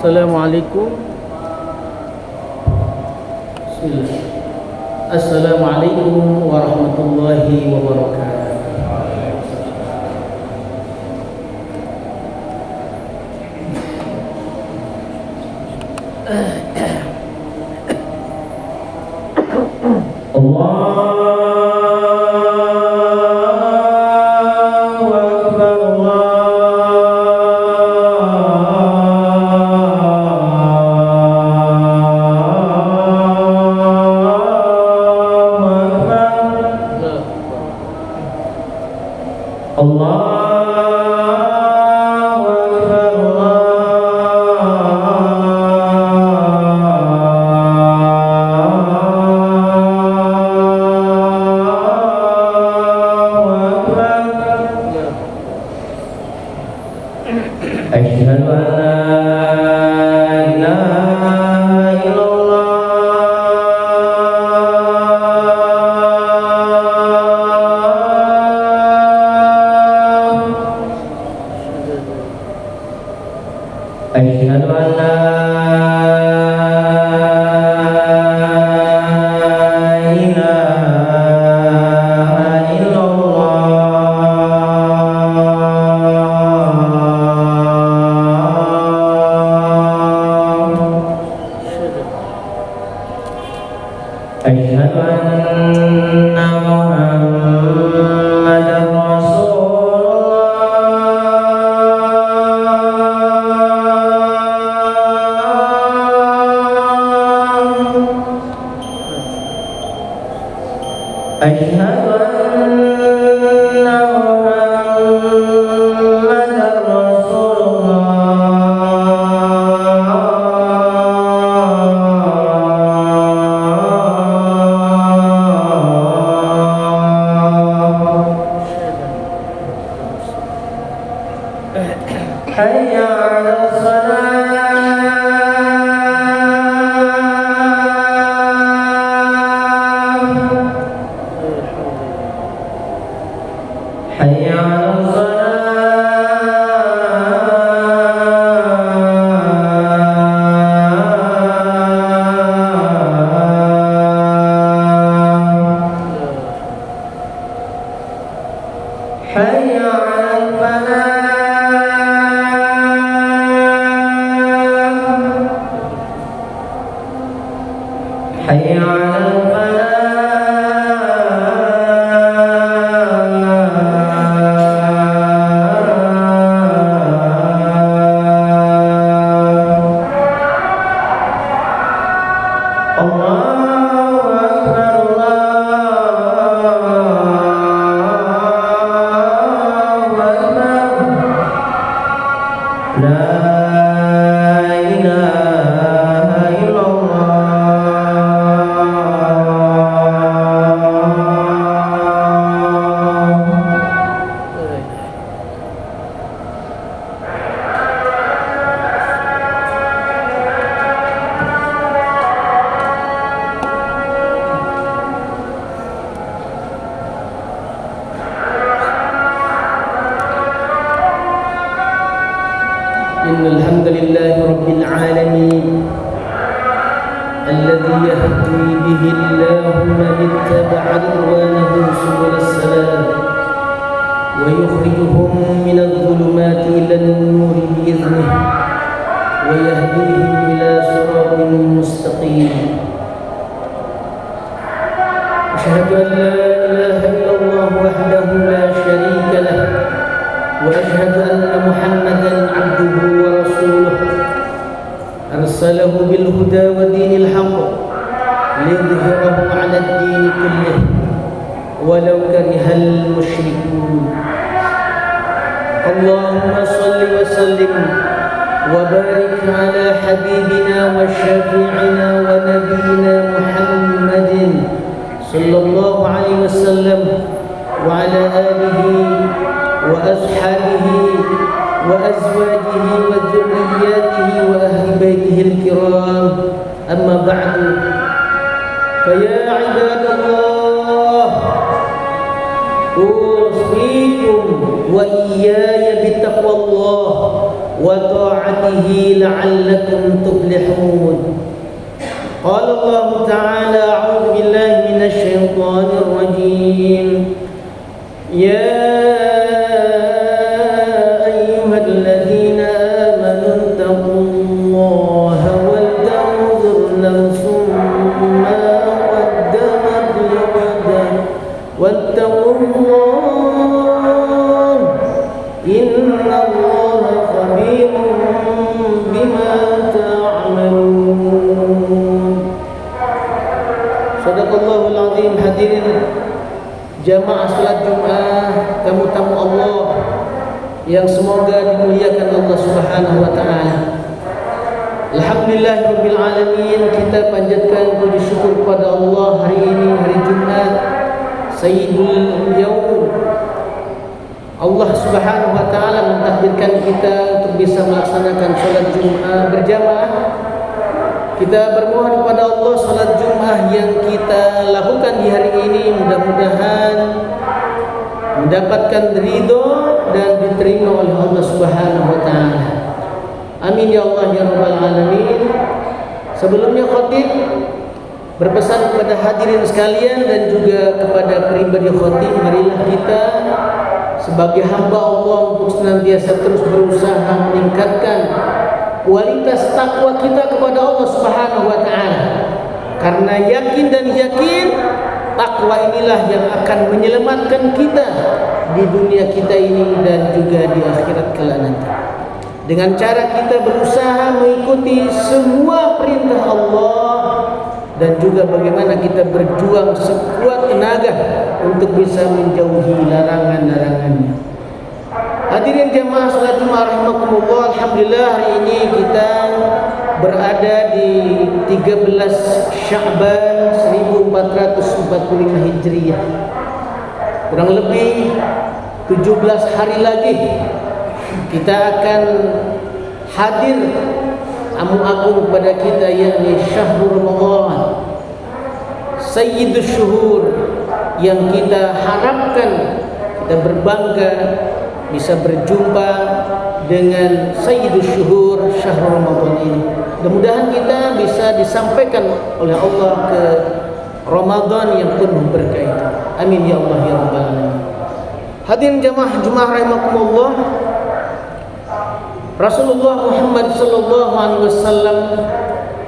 Assalamualaikum. Bismillah. Assalamualaikum warahmatullahi wabarakatuh. أوصيكم وإياي بتقوى الله وطاعته لعلكم تفلحون. قال الله تعالى: أعوذ بالله من الشيطان الرجيم. يا أيها الذين آمنوا اتقوا الله ولتنظر نفس ما قدمت لغد واتقوا الله إن الله خبير بما تعملون. Sadaqallahul azim. Hadirin jamaah salat Jumat, tamu-tamu Allah yang semoga dimuliakan Allah Subhanahu wa taala. Alhamdulillahirabbil alamin, kita panjatkan puji syukur kepada Allah hari ini, hari Jumat, Sayyidul Yaum. Allah Subhanahu wa taala mentakdirkan kita untuk bisa melaksanakan salat Jumat berjamaah. Kita bermohon kepada Allah salat Jumat yang kita lakukan di hari ini mudah-mudahan mendapatkan ridho dan diterima oleh Allah Subhanahu wa taala. Amin ya Allah ya rabbal alamin. Sebelumnya khatib berpesan kepada hadirin sekalian dan juga kepada pribadi khatib, marilah kita sebagai hamba Allah untuk senantiasa terus berusaha meningkatkan kualitas takwa kita kepada Allah Subhanahu wa taala. Karena yakin dan yakin takwa inilah yang akan menyelamatkan kita di dunia kita ini dan juga di akhirat kelak nanti. Dengan cara kita berusaha mengikuti semua perintah Allah dan juga bagaimana kita berjuang sekuat tenaga untuk bisa menjauhi larangan-larangannya. Hadirin jamaah salat Jumat rahimakumullah, alhamdulillah hari ini kita berada di 13 Sya'ban 1445 Hijriah. Kurang lebih 17 hari lagi kita akan hadir tamu agung kepada kita, yakni Syahrul Ramadan, Sayyidus Syuhur, yang kita harapkan kita berbangga bisa berjumpa dengan Sayyidus Syuhur Syahrul Ramadan ini. Mudah-mudahan kita bisa disampaikan oleh Allah ke Ramadan yang penuh berkah itu. Amin ya Allah ya rabbal alamin. Hadirin jamaah Jumat rahimakumullah, Rasulullah Muhammad sallallahu alaihi wasallam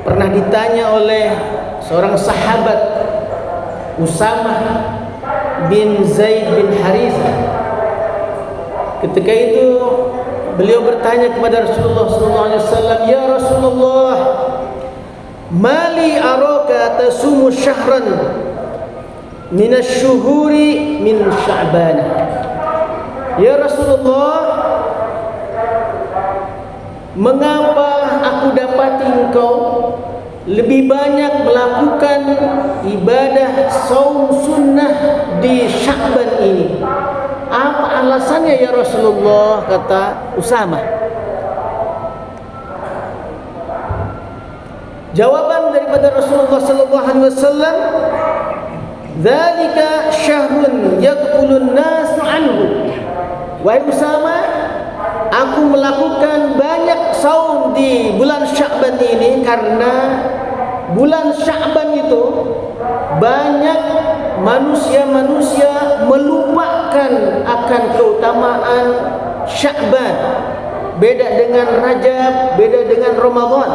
pernah ditanya oleh seorang sahabat, Usamah bin Zaid bin Harithah. Ketika itu beliau bertanya kepada Rasulullah sallallahu alaihi wasallam, "Ya Rasulullah, mali araka tasumu syahran min asy-syuhuri min Sya'ban." Ya Rasulullah, mengapa aku dapati engkau lebih banyak melakukan ibadah saum sunnah di Sya'ban ini? Apa alasannya ya Rasulullah? Kata Usamah. Jawaban daripada Rasulullah sallallahu alaihi wasallam, "Dzalika syahrun yaqulun nasu anhu." Wahai Usamah, aku melakukan banyak saum di bulan Sya'ban ini karena bulan Sya'ban itu banyak manusia-manusia melupakan akan keutamaan Sya'ban. Beda dengan Rajab, beda dengan Ramadan.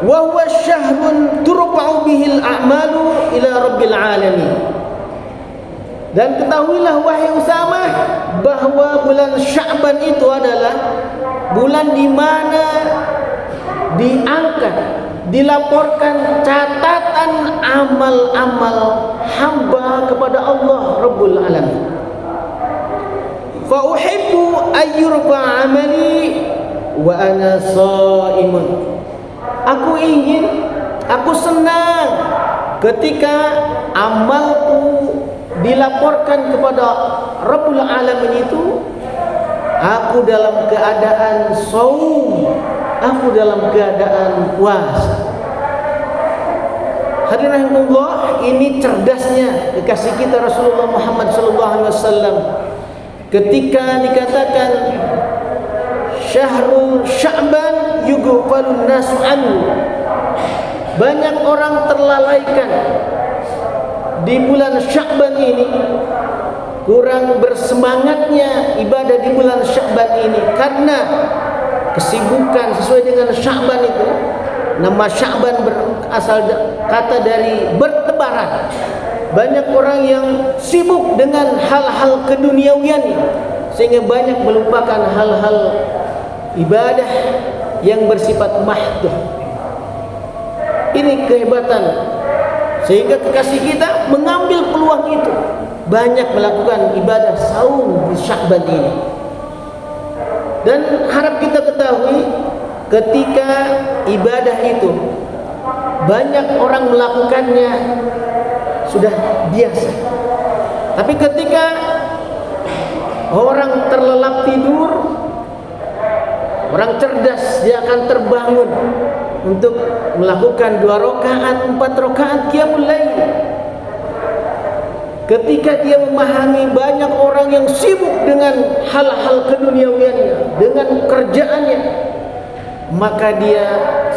Wa huwa syahrun turfa'u bihil a'malu ila rabbil alamin. Dan ketahuilah wahai Usamah bahwa bulan Sya'ban itu adalah bulan di mana diangkat, dilaporkan catatan amal-amal hamba kepada Allah Rabbul Alamin. Fa uhibbu ayyurfa amali wa ana shaimun. Aku senang ketika amalku dilaporkan kepada Rabbul Alamin itu, aku dalam keadaan saum, aku dalam keadaan puasa. Hadirin rahimakumullah, ini cerdasnya kekasih kita Rasulullah Muhammad sallallahu alaihi wasallam ketika dikatakan Sya'ban yughfalun nasu anhu. Banyak orang terlalaikan di bulan Sya'ban ini, kurang bersemangatnya ibadah di bulan Sya'ban ini karena kesibukan sesuai dengan Sya'ban itu. Nama Sya'ban berasal kata dari bertebaran. Banyak orang yang sibuk dengan hal-hal keduniawian sehingga banyak melupakan hal-hal ibadah yang bersifat mahduh. Ini kehebatan, sehingga kekasih kita mengambil peluang itu, banyak melakukan ibadah saum di Sya'ban ini. Dan harap kita ketahui, ketika ibadah itu banyak orang melakukannya sudah biasa, tapi ketika orang terlelap tidur, orang cerdas dia akan terbangun untuk melakukan 2 rakaat, 4 rakaat qiyamul lail. Ketika dia memahami banyak orang yang sibuk dengan hal-hal keduniawiannya, dengan kerjaannya, maka dia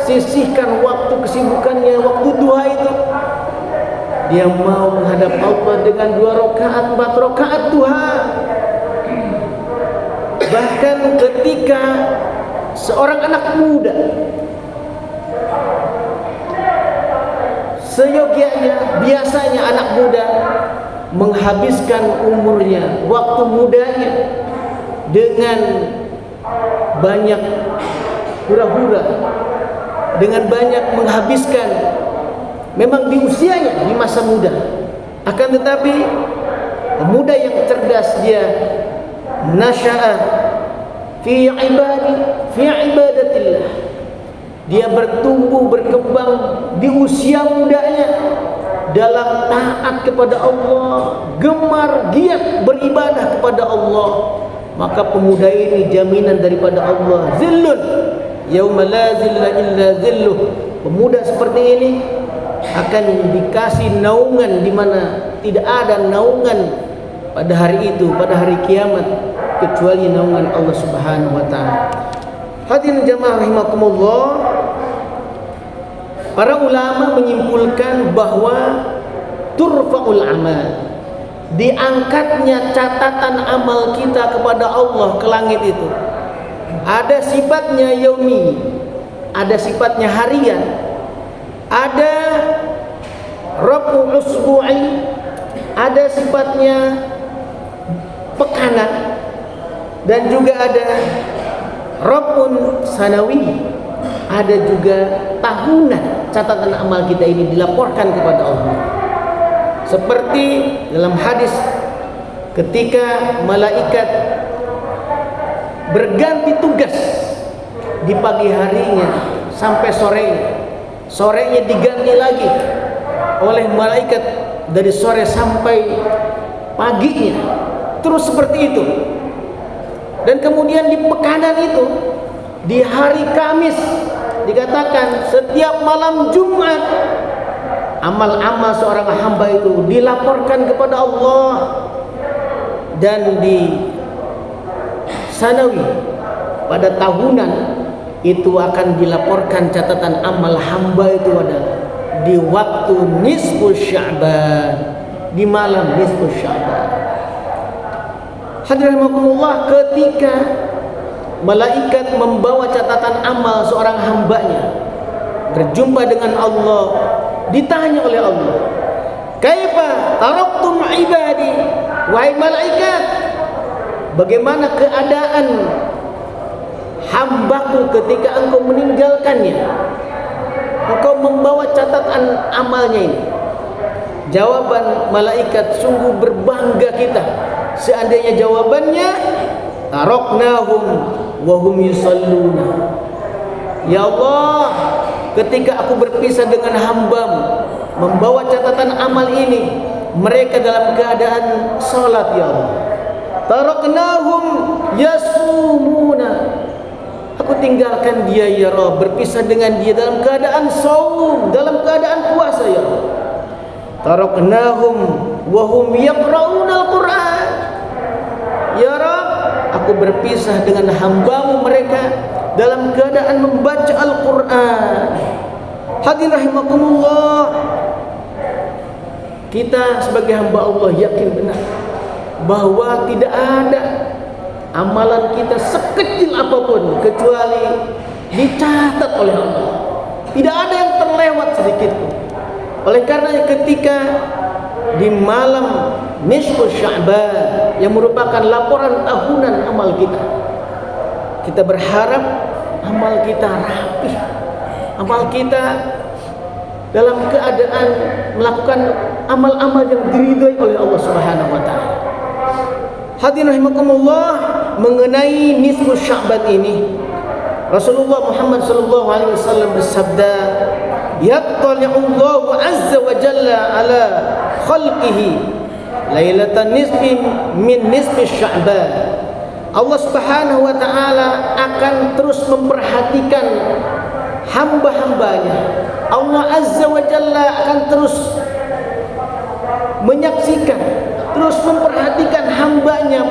sisihkan waktu kesibukannya, waktu duha itu. Dia mau menghadap Allah dengan 2 rakaat, 4 rakaat duha. Bahkan ketika seorang anak muda seyogianya, biasanya anak muda menghabiskan umurnya, waktu mudanya dengan banyak hura-hura, dengan banyak menghabiskan memang di usianya, di masa muda. Akan tetapi pemuda yang cerdas, dia nasya'a fi ibadatillah, dia bertumbuh berkembang di usia mudanya dalam taat kepada Allah, gemar giat beribadah kepada Allah. Maka pemuda ini jaminan daripada Allah, zillun yauma la zilla illa zilluh. Pemuda seperti ini akan dikasih naungan di mana tidak ada naungan pada hari itu, pada hari kiamat, kecuali naungan Allah Subhanahu wa taala. Hadirin jamaah rahimakumullah, para ulama menyimpulkan bahwa turfa'ul amal, diangkatnya catatan amal kita kepada Allah ke langit itu, ada sifatnya yaumi, ada sifatnya harian, ada rabu usbu'i, ada sifatnya pekanan, dan juga ada rabun sanawi, ada juga tahunan. Catatan amal kita ini dilaporkan kepada Allah. Seperti dalam hadis, ketika malaikat berganti tugas di pagi harinya sampai sorenya diganti lagi oleh malaikat dari sore sampai paginya, terus seperti itu. Dan kemudian di pekanan itu, di hari Kamis, dikatakan setiap malam Jumat amal-amal seorang hamba itu dilaporkan kepada Allah. Dan di sanawi, pada tahunan itu akan dilaporkan catatan amal hamba itu adalah di waktu nisfu Sya'ban, di malam nisfu Sya'ban. Hadirin rahimakumullah, ketika malaikat membawa catatan amal seorang hambanya berjumpa dengan Allah, ditanya oleh Allah, kaifa taraktum ibadi, wahai malaikat, bagaimana keadaan hambaku ketika engkau meninggalkannya, engkau membawa catatan amalnya ini? Jawaban malaikat, sungguh berbangga kita seandainya jawabannya taraknahum wa hum yusalluna. Ya Allah, ketika aku berpisah dengan hambamu, membawa catatan amal ini, mereka dalam keadaan salat. Ya Allah, taraknahum yasumuna, aku tinggalkan dia ya Rabb, berpisah dengan dia dalam keadaan saum, dalam keadaan puasa. Ya Allah, taraknahum wa hum yaqra'una al-Qur'an. Ya Rabb, aku berpisah dengan hambamu, mereka dalam keadaan membaca Al-Quran. Hadirin rahimakumullah, kita sebagai hamba Allah yakin benar bahwa tidak ada amalan kita sekecil apapun kecuali dicatat oleh Allah. Tidak ada yang terlewat sedikit pun. Oleh karena ketika di malam nisfu Sya'ban yang merupakan laporan tahunan amal kita, kita berharap amal kita rapih, amal kita dalam keadaan melakukan amal-amal yang diridhai oleh Allah Subhanahu wa taala. Hadirin rahimakumullah, mengenai nisfu Sya'ban ini Rasulullah Muhammad sallallahu alaihi wasallam bersabda, "Yattali'ullahu azza wa jalla ala khalqihi lailatan nisfi min nisfi Sya'ban." Allah Subhanahu wa taala akan terus memperhatikan hamba-hambanya. Allah azza wa jalla akan terus menyaksikan, terus memperhatikan hambanya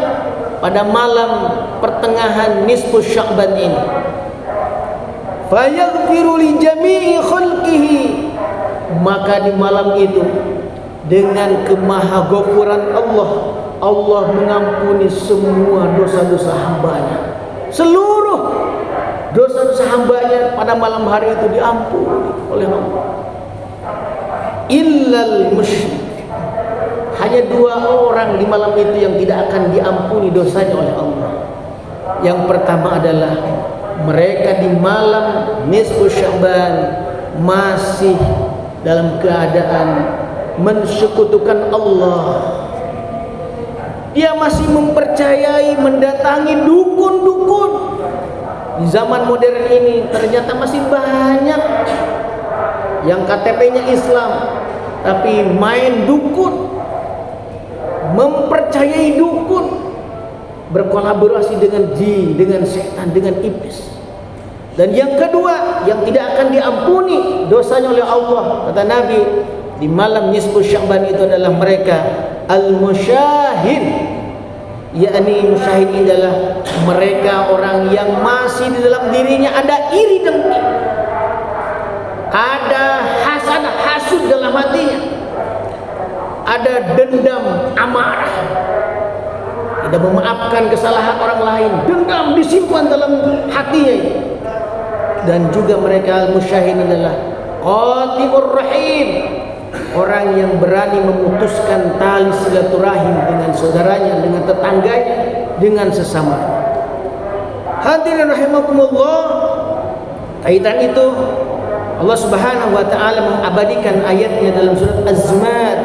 pada malam pertengahan nisfu Sya'ban ini. Fayaghfiru li jami'i khalqihi, maka di malam itu dengan kemahagofuran Allah, Allah mengampuni semua dosa-dosa hambanya. Seluruh dosa-dosa hambanya pada malam hari itu diampuni oleh Allah. Illal musyrik, hanya 2 orang di malam itu yang tidak akan diampuni dosanya oleh Allah. Yang pertama adalah mereka di malam nisfu Sya'ban masih dalam keadaan mensekutukan Allah. Dia masih mempercayai, mendatangi dukun-dukun. Di zaman modern ini ternyata masih banyak yang KTP-nya Islam tapi main dukun, mempercayai dukun, berkolaborasi dengan jin, dengan setan, dengan iblis. Dan yang kedua yang tidak akan diampuni dosanya oleh Allah, kata Nabi, di malam nisfu Sya'ban itu adalah mereka al-musyahid, yakni musyahid adalah mereka orang yang masih di dalam dirinya ada iri dengki, ada hasad hasud dalam hatinya, ada dendam amarah, tidak memaafkan kesalahan orang lain, dendam disimpan dalam hatinya itu. Dan juga mereka al-musyahid adalah qatimur rahim, orang yang berani memutuskan tali silaturahim dengan saudaranya, dengan tetangganya, dengan sesama. Hadirin rahimakumullah, kaitan itu Allah Subhanahu wa taala mengabadikan ayatnya dalam surat Az-Zumar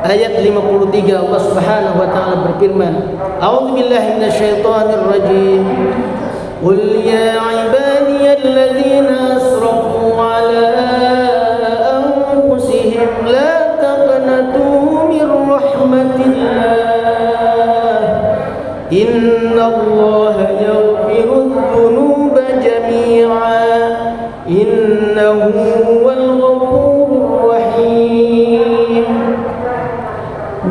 ayat 53. Allah Subhanahu wa taala berfirman, A'udzu billahi minasyaitonir rajim. Qul ya ibadiyalladzina asrafu ala anfusihim la taqnatu min rahmatillah. Innallaha yaghfiru dzunuba jami'a. Innahu huwal ghafurur rahim.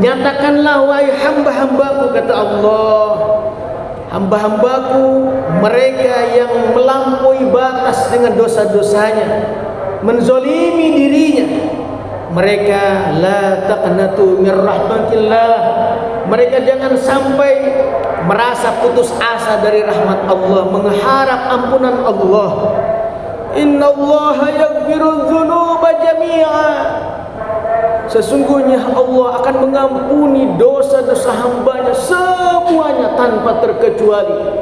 Nyatakanlah wahai hamba-hambaku, kata Allah, hamba-hambaku mereka yang melampaui batas dengan dosa-dosanya, menzolimi dirinya, mereka la taqnatu min rahmatillah, mereka jangan sampai merasa putus asa dari rahmat Allah, mengharap ampunan Allah. Innallaha yaghfiru dzunuba jami'a, sesungguhnya Allah akan mengampuni dosa-dosa hambanya semuanya tanpa terkecuali.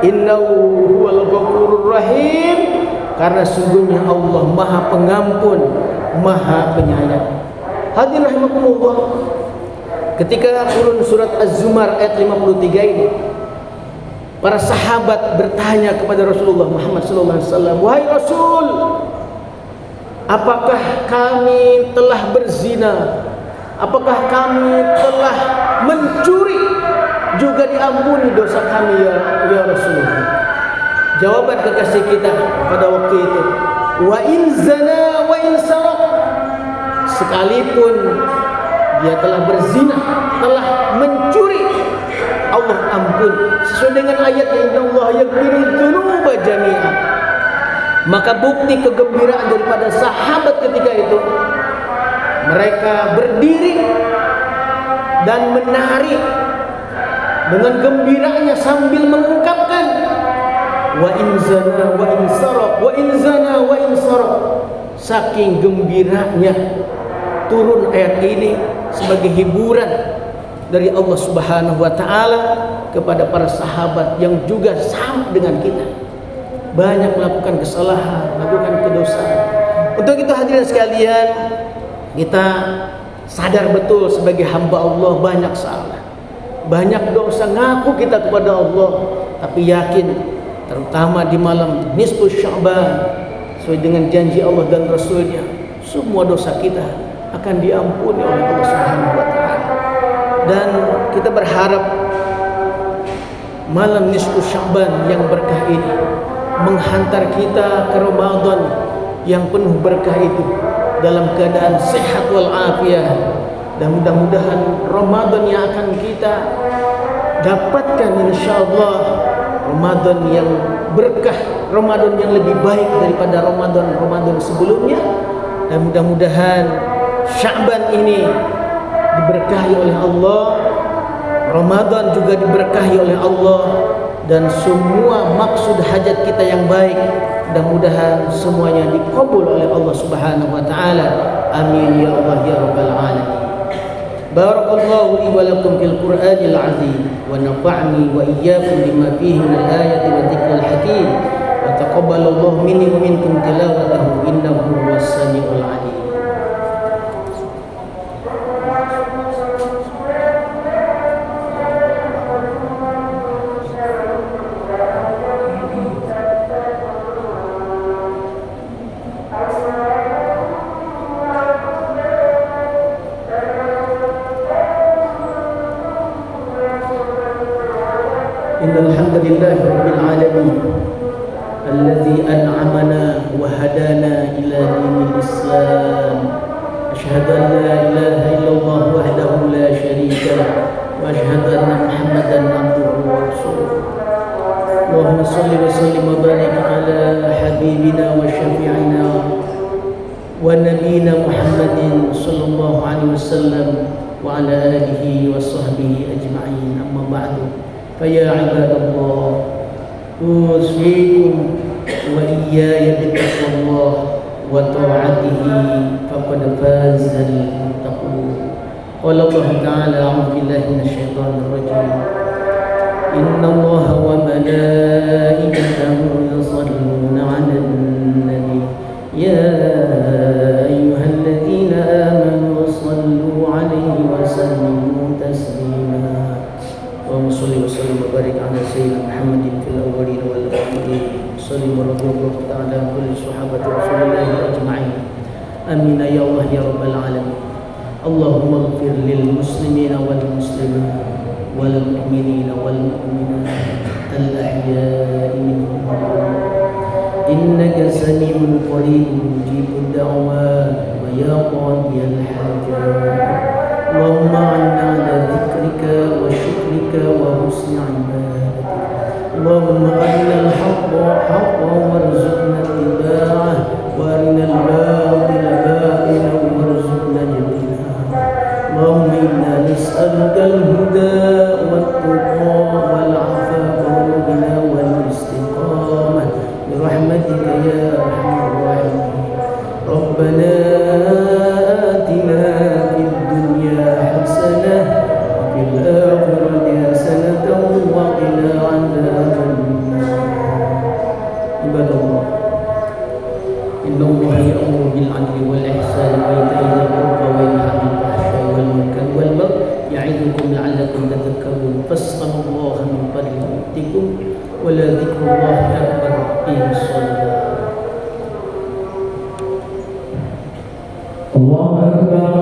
Innahu huwal ghafurur rahim, karena sungguhnya Allah Maha Pengampun, Maha Penyayang. Hadirin rahimakumullah, ketika turun surat Az-Zumar ayat 53 ini, para sahabat bertanya kepada Rasulullah Muhammad sallallahu alaihi wasallam, "Wahai Rasul, apakah kami telah berzina? Apakah kami telah mencuri juga diampuni dosa kami ya Rasulullah?" Jawaban kekasih kita pada waktu itu, "Wa in zana wa in saraq." Sekalipun dia telah berzina, telah mencuri, Allah ampun. Sesuai dengan ayat Innallaha yaghfiru dzunuba jami'a. Maka bukti kegembiraan daripada sahabat ketika itu, mereka berdiri dan menari dengan gembiranya sambil mengungkapkan wa in zana wa in saraq wa in zana wa in saraq. Saking gembiranya turun ayat ini sebagai hiburan dari Allah Subhanahu wa taala kepada para sahabat yang juga sama dengan kita, banyak melakukan kesalahan, melakukan kedosaan. Untuk itu hadirin sekalian, kita sadar betul sebagai hamba Allah banyak salah, banyak dosa, ngaku kita kepada Allah, tapi yakin terutama di malam nisfus Sya'ban sesuai dengan janji Allah dan Rasulnya, semua dosa kita akan diampuni oleh Allah Subhanahu wa taala. Dan kita berharap malam nisfus Sya'ban yang berkah ini menghantar kita ke Ramadan yang penuh berkah itu dalam keadaan sehat wal afiat. Dan mudah-mudahan Ramadan yang akan kita dapatkan insyaallah Ramadan yang berkah, Ramadan yang lebih baik daripada Ramadan sebelumnya. Dan mudah-mudahan Sya'ban ini diberkahi oleh Allah, Ramadan juga diberkahi oleh Allah, dan semua maksud hajat kita yang baik mudah-mudahan semuanya dikabul oleh Allah Subhanahu wa taala. Amin ya Allah ya rabbal alamin. Barakallahu li wa lakum fil Qur'anil azim wa nafa'ni wa iyyakum bima fihi min al-ayati wa dzikril hakim wa taqabbalallahu minni wa minkum tilawatahu innahu huwas samiul alim. Innal hamdalillahi rabbil alamin alladzi an'amana wa hadana ila dinil Islam. Asyhadu an la ilaha illallah wahdahu la syarika lah wa asyhadu anna Muhammadan abduhu wa rasuluh. Allahumma shalli wa sallim wa barik ala habibina wa syafi'ina wa nabiyyina Muhammadin sallallahu alaihi wasallam wa ala alihi wa sahbihi ajma'in. Amma ba'du. فيا عباد الله أوصيكم وإياي بتقوى الله وطاعته فقد فاز المتقون. قال الله تعالى أعوذ بالله من الشيطان الرجيم إن الله وملائكته يصلون على النبي يا أيها الذين آمنوا صلوا عليه وسلموا تسليما. Allahumma shalli wa sallim wa barik ala sayyidina Muhammadin fil awwalin wal akhirin. Sallim wa radhiyallahu ta'ala kulli sahabati Rasulillah ajma'in. Amin ya Allah ya rabbal alamin. Allahumma ighfir lil muslimina wal muslimat wal mu'minina wal mu'minat al ahya'i minhum wal amwat. Innaka sami'un qaribun mujibud da'wat wa ya qadiyal hajat. Allahumma a'inna ala dzikrika wa syukrika wa husni ibadatik. Allahumma arinal haqqa haqqan warzuqna ittiba'ah wa arinal batila batilan warzuqna ijtinabah. Allahumma inna nas'aluka al-huda wat-tuqa wal-'afafa wal-ghina wal-istiqamah bi rahmatika ya arhamar rahimin. Rabbana atina fid dunya hasanah wa fil akhirati hasanatan wa qina adzabannar. Ibadallah, innallaha ya'muru bil 'adli wal ihsani wa ita'i dzil qurba wa yanha 'anil fahsya'i wal munkari wal baghi ya'idukum la'allakum tadhakkarun. Fas'alullaha min fadlihi yu'tikum wa la dzikrullahi akbar. Allahu akbar.